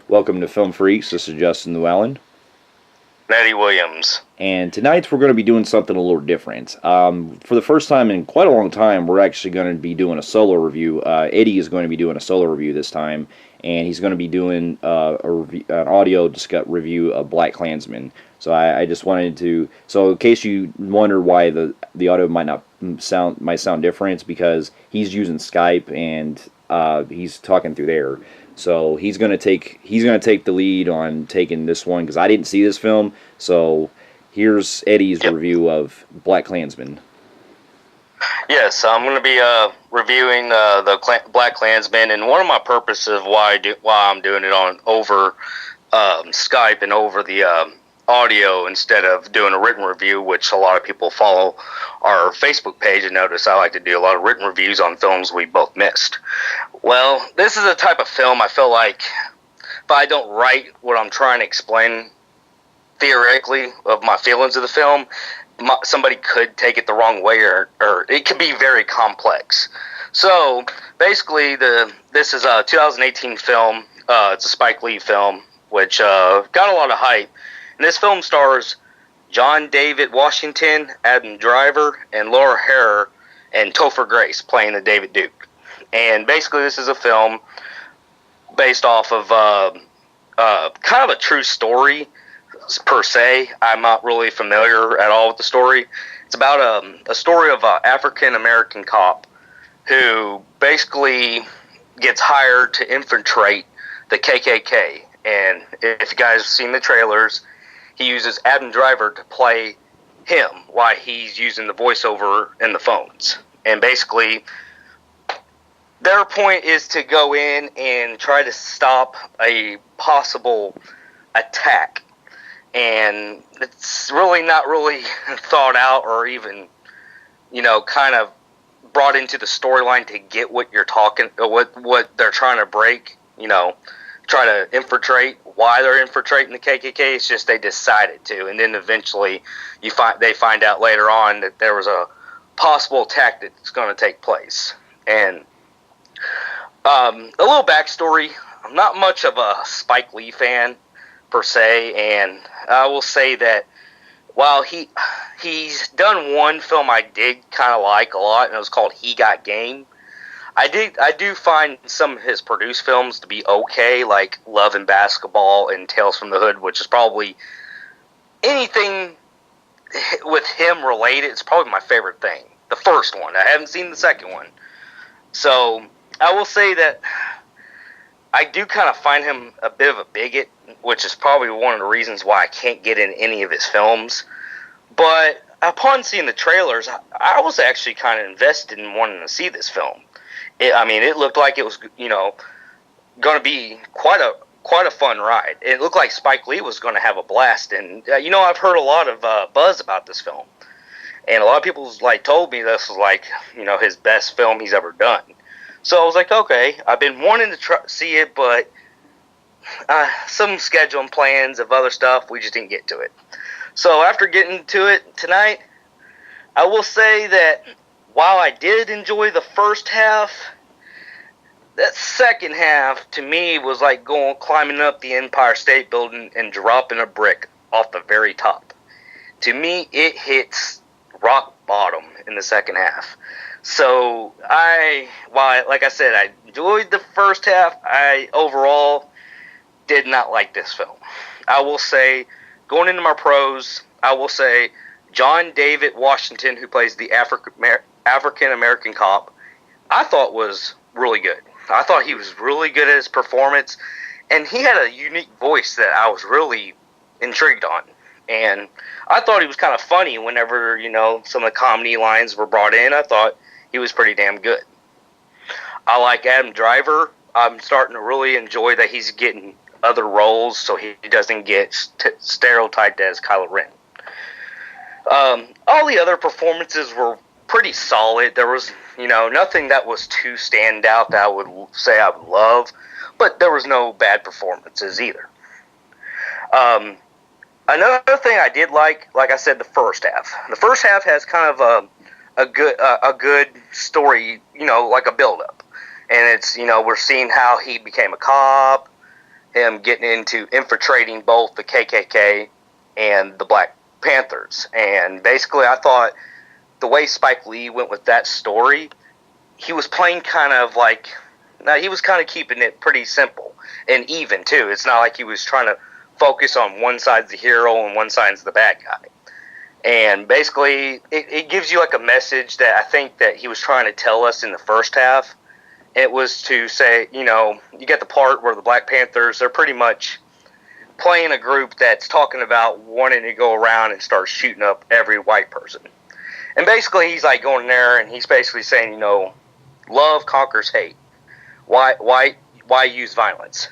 Welcome to Film Freaks. This is Justin Llewellyn. Eddie Williams. And tonight we're going to be doing something a little different. For the first time in quite a long time, we're actually going to be doing a solo review. Eddie is going to be doing a solo review this time, and he's going to be doing an audio review of BlacKkKlansman. So I just wanted to. So in case you wonder why the audio might sound different, it's because he's using Skype and he's talking through there. So he's gonna take the lead on taking this one because I didn't see this film. So here's Eddie's review of BlacKkKlansman. Yes, I'm going to be reviewing the BlacKkKlansman, and one of my purposes why I'm doing it on over Skype and over the audio instead of doing a written review, which a lot of people follow our Facebook page and notice I like to do a lot of written reviews on films we both missed. Well, this is a type of film I feel like if I don't write what I'm trying to explain theoretically of my feelings of the film, somebody could take it the wrong way, or it could be very complex. So basically, this is a 2018 film. It's a Spike Lee film, which got a lot of hype. And this film stars John David Washington, Adam Driver, and Laura Harrer, and Topher Grace playing the David Duke. And basically, this is a film based off of kind of a true story, per se. I'm not really familiar at all with the story. It's about a story of an African-American cop who basically gets hired to infiltrate the KKK. And if you guys have seen the trailers, he uses Adam Driver to play him while he's using the voiceover in the phones. And basically, their point is to go in and try to stop a possible attack. And it's really not really thought out or even, kind of brought into the storyline to get what you're talking, what they're trying to break, try to infiltrate, why they're infiltrating the KKK. It's just they decided to, and then eventually they find out later on that there was a possible attack that's going to take place. And a little backstory: I'm not much of a Spike Lee fan per se, and I will say that while he's done one film I did kind of like a lot, and it was called He Got Game. I do find some of his produced films to be okay, like Love and Basketball and Tales from the Hood, which is probably anything with him related. It's probably my favorite thing. The first one. I haven't seen the second one. So I will say that I do kind of find him a bit of a bigot, which is probably one of the reasons why I can't get in any of his films. But upon seeing the trailers, I was actually kind of invested in wanting to see this film. It looked like it was, going to be quite a fun ride. It looked like Spike Lee was going to have a blast. And, I've heard a lot of buzz about this film. And a lot of people told me this was his best film he's ever done. So I was like, okay, I've been wanting to see it, but some scheduling plans of other stuff, we just didn't get to it. So after getting to it tonight, I will say that while I did enjoy the first half, that second half to me was like climbing up the Empire State Building and dropping a brick off the very top. To me, it hits rock bottom in the second half. So like I said, I enjoyed the first half. I overall did not like this film. I will say, going into my pros, I will say John David Washington, who plays the African-American cop, I thought was really good. I thought he was really good at his performance, and he had a unique voice that I was really intrigued on. And I thought he was kind of funny whenever, some of the comedy lines were brought in. I thought he was pretty damn good. I like Adam Driver. I'm starting to really enjoy that he's getting other roles so he doesn't get stereotyped as Kylo Ren. All the other performances were pretty solid. There was, nothing that was too stand out that I would say I would love, but there was no bad performances either. Another thing I did like I said, the first half. The first half has kind of a good story, like a build-up. And it's, we're seeing how he became a cop, him getting into infiltrating both the KKK and the Black Panthers. And basically, I thought the way Spike Lee went with that story, he was playing kind of like, now he was kind of keeping it pretty simple and even too. It's not like he was trying to focus on one side's the hero and one side's the bad guy. And basically, it gives you like a message that I think that he was trying to tell us in the first half. It was to say, you know, you get the part where the Black Panthers, they're pretty much playing a group that's talking about wanting to go around and start shooting up every white person. And basically, he's like going there and he's basically saying, you know, love conquers hate. Why use violence?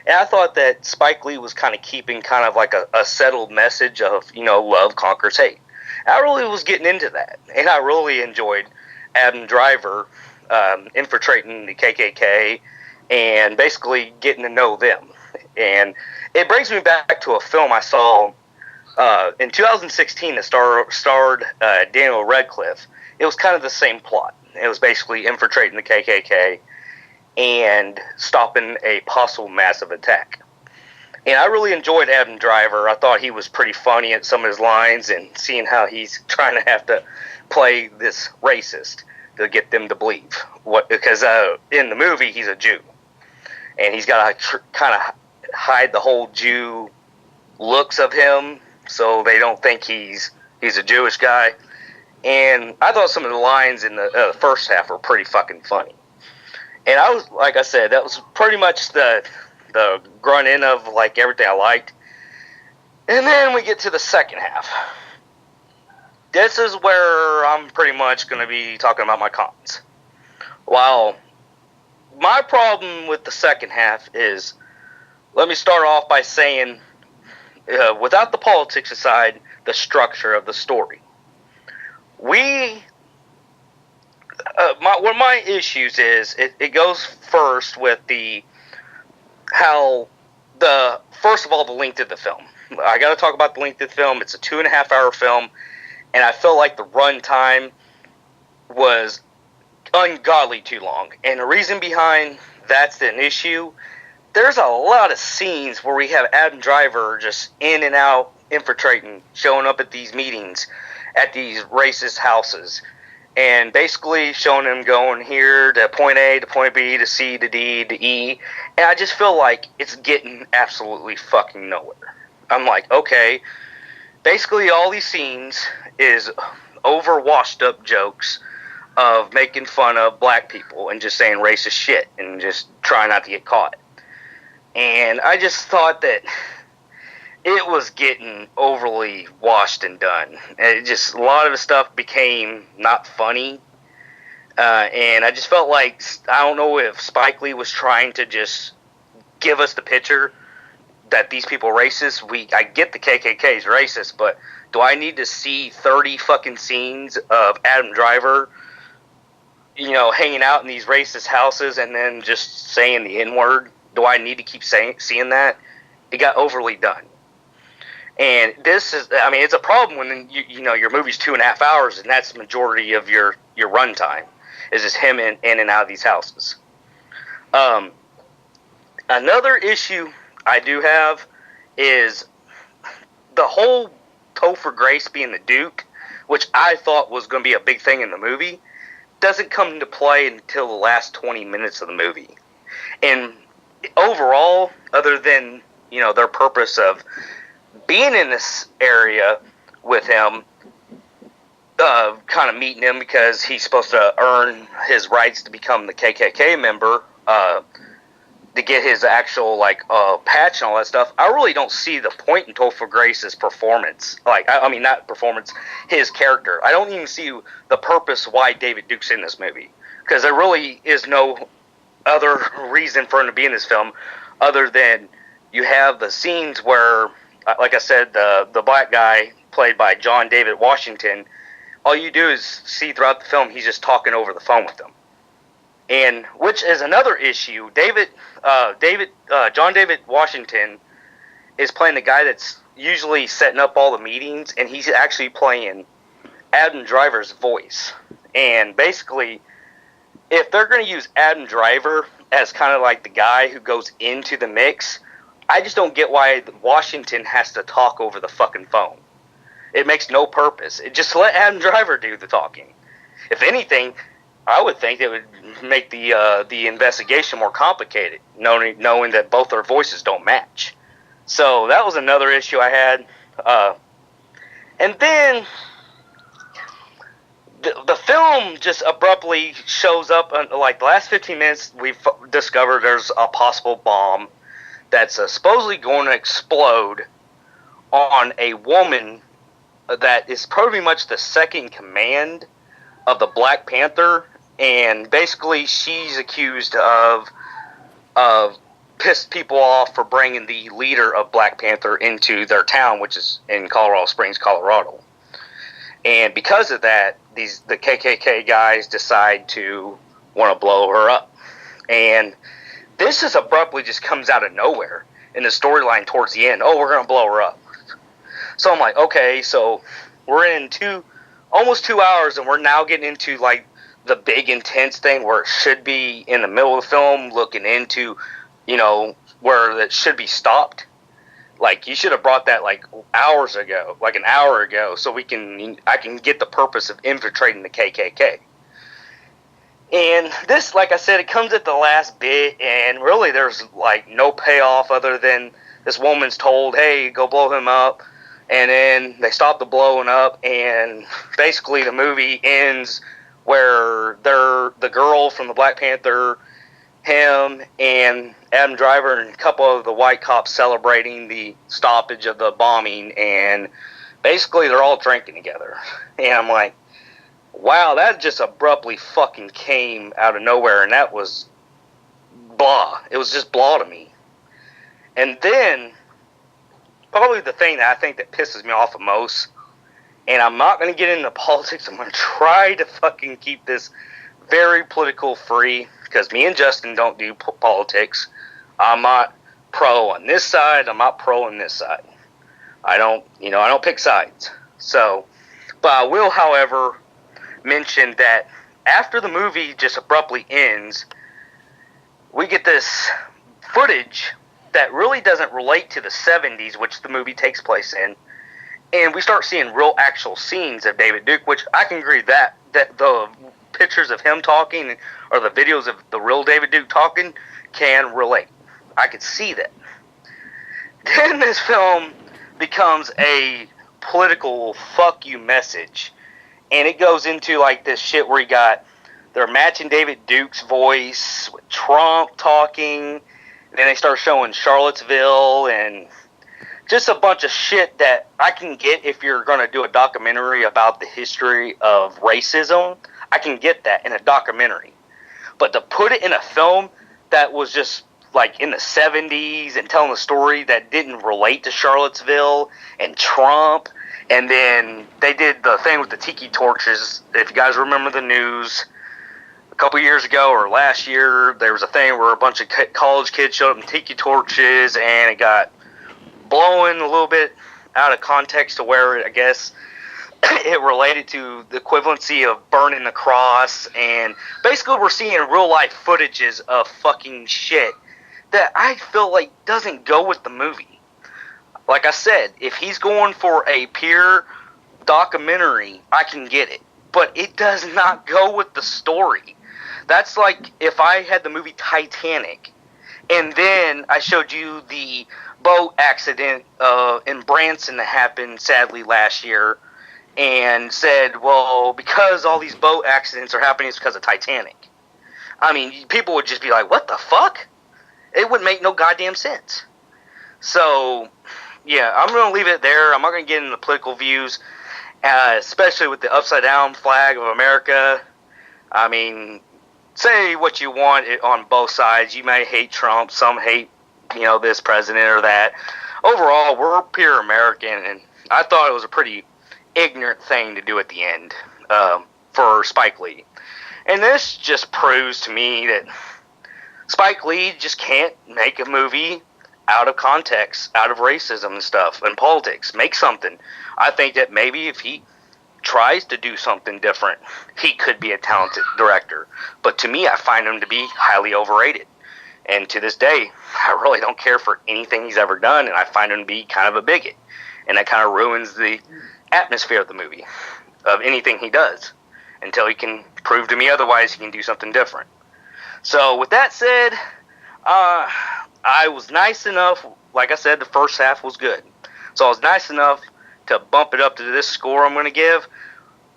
And I thought that Spike Lee was kind of keeping kind of like a settled message of, you know, love conquers hate. I really was getting into that. And I really enjoyed Adam Driver infiltrating the KKK and basically getting to know them. And it brings me back to a film I saw in 2016 that starred Daniel Radcliffe. It was kind of the same plot. It was basically infiltrating the KKK and stopping a possible massive attack. And I really enjoyed Adam Driver. I thought he was pretty funny at some of his lines, and seeing how he's trying to have to play this racist to get them to believe because in the movie he's a Jew, and he's got to kind of hide the whole Jew looks of him so they don't think he's a Jewish guy. And I thought some of the lines in the first half were pretty fucking funny. And I was, like I said, that was pretty much the grunt in of like everything I liked. And then we get to the second half. This is where I'm pretty much going to be talking about my cons. While my problem with the second half is, let me start off by saying, without the politics aside, the structure of the story. One of my issues is it goes first with first of all, the length of the film. I got to talk about the length of the film. It's a 2.5 hour film, and I felt like the run time was ungodly too long. And the reason behind that's an issue, there's a lot of scenes where we have Adam Driver just in and out, infiltrating, showing up at these meetings, at these racist houses, and basically showing him going here to point A to point B to C to D to E, and I just feel like it's getting absolutely fucking nowhere. I'm like, okay, basically all these scenes is over washed up jokes of making fun of black people and just saying racist shit and just trying not to get caught. And I just thought that it was getting overly washed and done. It just, a lot of the stuff became not funny. And I just felt like, I don't know if Spike Lee was trying to just give us the picture that these people are racist. I get the KKK is racist, but do I need to see 30 fucking scenes of Adam Driver, you know, hanging out in these racist houses and then just saying the N-word? Do I need to keep seeing that? It got overly done. And this is, I mean, it's a problem when you know your movie's 2.5 hours and that's the majority of your run time is just him in and out of these houses. Another issue I do have is the whole Topher Grace being the Duke, which I thought was going to be a big thing in the movie, doesn't come into play until the last 20 minutes of the movie. And overall, other than, you know, their purpose of being in this area with him, kind of meeting him because he's supposed to earn his rights to become the KKK member, to get his actual, like, patch and all that stuff, I really don't see the point in Topher Grace's performance. Like, I mean, not performance, his character. I don't even see the purpose why David Duke's in this movie. Because there really is no other reason for him to be in this film other than you have the scenes where, like I said, the black guy played by John David Washington, all you do is see throughout the film he's just talking over the phone with them. And which is another issue. John David Washington is playing the guy that's usually setting up all the meetings, and he's actually playing Adam Driver's voice. And basically, if they're going to use Adam Driver as kind of like the guy who goes into the mix, I just don't get why Washington has to talk over the fucking phone. It makes no purpose. Just let Adam Driver do the talking. If anything, I would think it would make the investigation more complicated, knowing that both their voices don't match. So that was another issue I had. And then the film just abruptly shows up. Like the last 15 minutes, we've discovered there's a possible bomb that's supposedly going to explode on a woman that is pretty much the second in command of the Black Panther, and basically she's accused of pissed people off for bringing the leader of Black Panther into their town, which is in Colorado Springs, Colorado. And because of that, the KKK guys decide to want to blow her up. And this just abruptly just comes out of nowhere in the storyline towards the end. Oh, we're going to blow her up. So I'm like, okay, so we're in almost 2 hours, and we're now getting into like the big intense thing where it should be in the middle of the film, looking into, where it should be stopped. Like, you should have brought that like hours ago, like an hour ago, so I can get the purpose of infiltrating the KKK. And this, like I said, it comes at the last bit, and really there's like no payoff other than this woman's told, hey, go blow him up. And then they stop the blowing up, and basically the movie ends where the girl from the Black Panther, him, and Adam Driver and a couple of the white cops celebrating the stoppage of the bombing, and basically they're all drinking together. And I'm like, wow, that just abruptly fucking came out of nowhere, and that was blah. It was just blah to me. And then probably the thing that I think that pisses me off the most, and I'm not going to get into politics, I'm going to try to fucking keep this very political free, because me and Justin don't do politics. I'm not pro on this side, I'm not pro on this side. I don't pick sides. So, but I will, however, mention that after the movie just abruptly ends, we get this footage that really doesn't relate to the 70s, which the movie takes place in, and we start seeing real actual scenes of David Duke, which I can agree that the pictures of him talking or the videos of the real David Duke talking can relate. I could see that. Then this film becomes a political fuck you message, and it goes into like this shit where they're matching David Duke's voice with Trump talking. Then they start showing Charlottesville and just a bunch of shit that I can get if you're going to do a documentary about the history of racism. I can get that in a documentary. But to put it in a film that was just like in the 70s and telling a story that didn't relate to Charlottesville and Trump, and then they did the thing with the tiki torches. If you guys remember the news, a couple years ago or last year, there was a thing where a bunch of college kids showed up in tiki torches, and it got blown a little bit out of context to where I guess it related to the equivalency of burning the cross, and basically we're seeing real life footages of fucking shit that I feel like doesn't go with the movie. Like I said, if he's going for a pure documentary, I can get it, but it does not go with the story. That's like if I had the movie Titanic, and then I showed you the boat accident in Branson that happened sadly last year, and said, well, because all these boat accidents are happening, it's because of Titanic. I mean, people would just be like, what the fuck? It wouldn't make no goddamn sense. So, yeah, I'm going to leave it there. I'm not going to get into the political views, especially with the upside down flag of America. I mean, say what you want on both sides. You may hate Trump. Some hate, this president or that. Overall, we're pure American, and I thought it was a pretty ignorant thing to do at the end for Spike Lee. And this just proves to me that Spike Lee just can't make a movie out of context, out of racism and stuff, and politics. Make something. I think that maybe if he tries to do something different, he could be a talented director. But to me, I find him to be highly overrated. And to this day, I really don't care for anything he's ever done, and I find him to be kind of a bigot. And that kind of ruins the atmosphere of the movie, of anything he does, until he can prove to me otherwise he can do something different. So with that said, I was nice enough, like I said, the first half was good. So I was nice enough to bump it up to this score I'm going to give.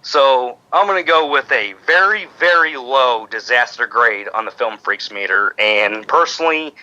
So I'm going to go with a very, very low disaster grade on the Film Freaks meter. And personally,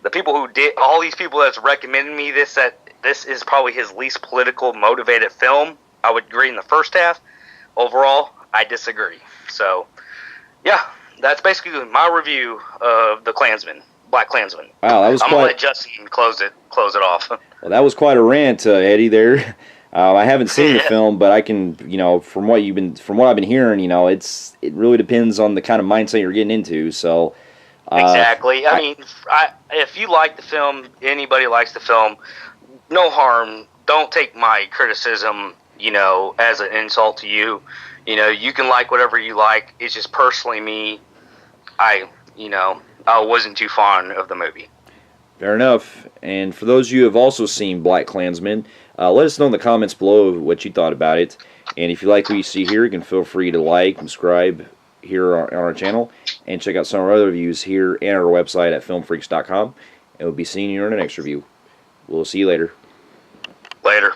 the people who did, all these people that's recommended me this, that this is probably his least political motivated film, I would agree in the first half. Overall, I disagree. So, yeah, that's basically my review of the Klansman, BlacKkKlansman. Wow, that was I'm gonna let Justin close it off. Well, that was quite a rant, Eddie. There, I haven't seen the film, but I can, from what I've been hearing, it really depends on the kind of mindset you're getting into. So, exactly. I mean, if you like the film, anybody likes the film, no harm. Don't take my criticism, as an insult to you. You can like whatever you like. It's just personally me. I wasn't too fond of the movie. Fair enough. And for those of you who have also seen BlacKkKlansman, let us know in the comments below what you thought about it. And if you like what you see here, you can feel free to like and subscribe here on our channel, and check out some of our other reviews here and our website at filmfreaks.com. And we'll be seeing you in our next review. We'll see you later. Later.